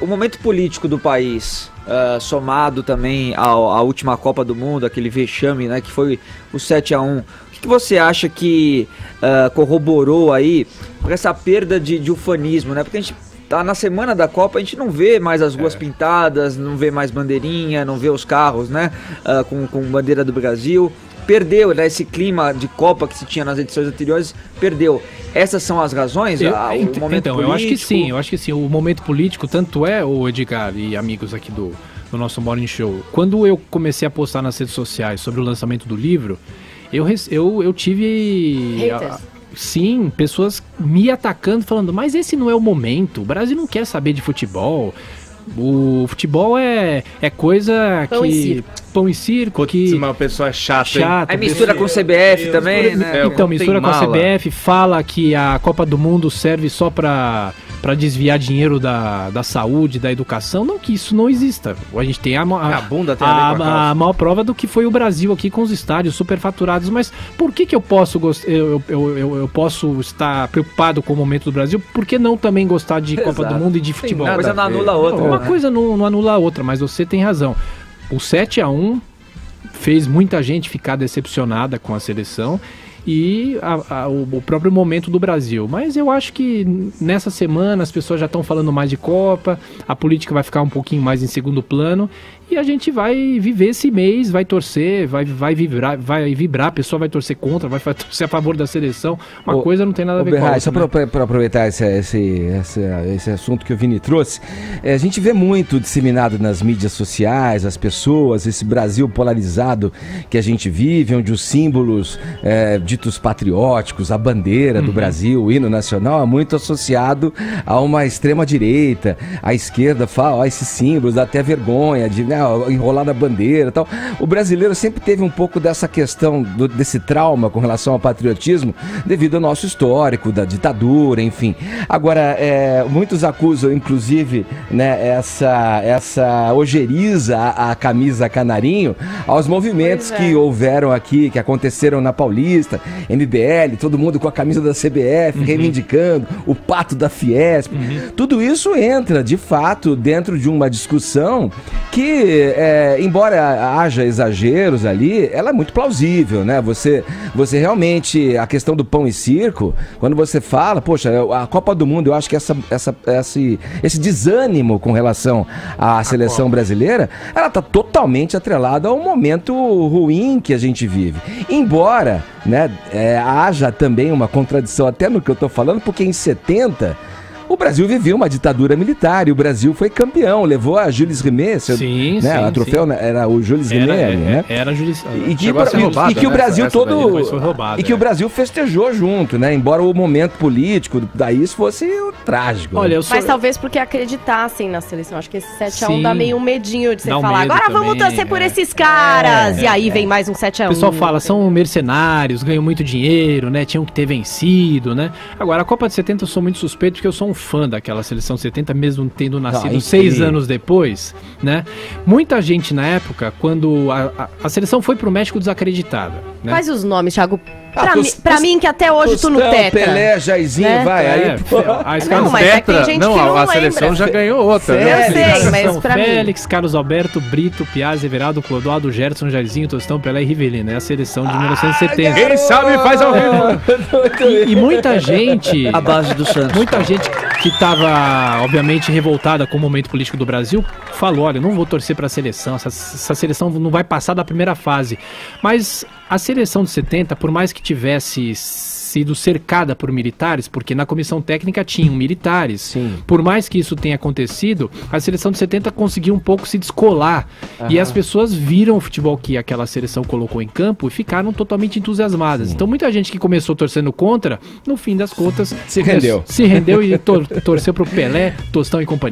O momento político do país, somado também à última Copa do Mundo, aquele vexame, né, que foi o 7-1, o que você acha que corroborou aí por essa perda de ufanismo, né? Porque a gente tá na semana da Copa, a gente não vê mais as ruas pintadas, não vê mais bandeirinha, não vê os carros, né, com bandeira do Brasil. Perdeu, né, esse clima de Copa que se tinha nas edições anteriores, perdeu. Essas são as razões? O momento político? Eu acho que sim. O momento político, tanto o Edgar e amigos aqui do nosso Morning Show. Quando eu comecei a postar nas redes sociais sobre o lançamento do livro, eu tive... Sim, pessoas me atacando, falando, mas esse não é o momento, o Brasil não quer saber de futebol. O futebol é coisa pão e circo, que uma pessoa é chata. Aí mistura com o CBF também, né? Então, mistura com a CBF, fala que a Copa do Mundo serve só pra desviar dinheiro da saúde, da educação. Não que isso não exista. A gente tem a maior prova do que foi o Brasil aqui com os estádios superfaturados. Mas por que eu posso eu posso estar preocupado com o momento do Brasil? Por que não também gostar de Copa do Mundo e de futebol? Uma coisa não anula a outra. Uma coisa não anula a outra, mas você tem razão. O 7-1 fez muita gente ficar decepcionada com a seleção e o próprio momento do Brasil. Mas eu acho que nessa semana as pessoas já estão falando mais de Copa, a política vai ficar um pouquinho mais em segundo plano e a gente vai viver esse mês, vai torcer, vai vibrar, a pessoa vai torcer contra, vai torcer a favor da seleção. Uma coisa não tem nada a ver com a outra. Só para aproveitar esse assunto que o Vini trouxe, a gente vê muito disseminado nas mídias sociais, as pessoas, esse Brasil polarizado que a gente vive, onde os símbolos ditos patrióticos, a bandeira do Brasil, o hino nacional, é muito associado a uma extrema-direita. A esquerda fala, esses símbolos, dá até vergonha de enrolar na bandeira e tal. O brasileiro sempre teve um pouco dessa questão, desse trauma com relação ao patriotismo, devido ao nosso histórico, da ditadura, enfim. Agora, muitos acusam, inclusive, né, essa ojeriza à camisa canarinho, aos movimentos que houveram aqui, que aconteceram na Paulista, MBL, todo mundo com a camisa da CBF, reivindicando o pato da Fiesp. Tudo isso entra, de fato, dentro de uma discussão que, embora haja exageros ali, ela é muito plausível, né? Você realmente, a questão do pão e circo, quando você fala, poxa, a Copa do Mundo, eu acho que esse desânimo com relação à seleção brasileira, ela está totalmente atrelada ao momento ruim que a gente vive. Embora, né, haja também uma contradição até no que eu estou falando, porque em 70 o Brasil vivia uma ditadura militar e o Brasil foi campeão, levou a Jules Rimet, a troféu era o Jules Rimet, né? Era Jules e que o Brasil todo e que o Brasil festejou junto, né? Embora o momento político daí isso fosse trágico. Olha, mas talvez porque acreditassem na seleção. Acho que esse 7-1 dá meio um medinho de você falar, agora vamos torcer por esses caras. E aí vem mais um 7-1. O pessoal fala, são mercenários, ganham muito dinheiro, né? Tinham que ter vencido, né? Agora, a Copa de 70 eu sou muito suspeito porque eu sou um fã daquela seleção 70, mesmo tendo nascido 6 anos depois, né? Muita gente na época, quando a seleção foi pro México desacreditada, né? Quais os nomes, Thiago? Pra mim, que até hoje tu no Tetra. Pelé, Jairzinho, né? Vai. A seleção já ganhou outra. Eu sei, mas pra Félix, Carlos Alberto, Brito, Piazza, Everaldo, Clodoaldo, Gerson, Jairzinho, Tostão, Pelé e Rivelino. É a seleção de 1970. Quem sabe faz ao vivo. E muita gente... A base do Santos. Muita gente que estava, obviamente, revoltada com o momento político do Brasil, falou, olha, não vou torcer para a seleção, essa seleção não vai passar da primeira fase. Mas a seleção de 70, por mais que tivesse sido cercada por militares, porque na comissão técnica tinham militares. Sim. Por mais que isso tenha acontecido, a seleção de 70 conseguiu um pouco se descolar. E as pessoas viram o futebol que aquela seleção colocou em campo e ficaram totalmente entusiasmadas. Sim. Então muita gente que começou torcendo contra, no fim das contas, se rendeu e torceu pro Pelé, Tostão e companhia.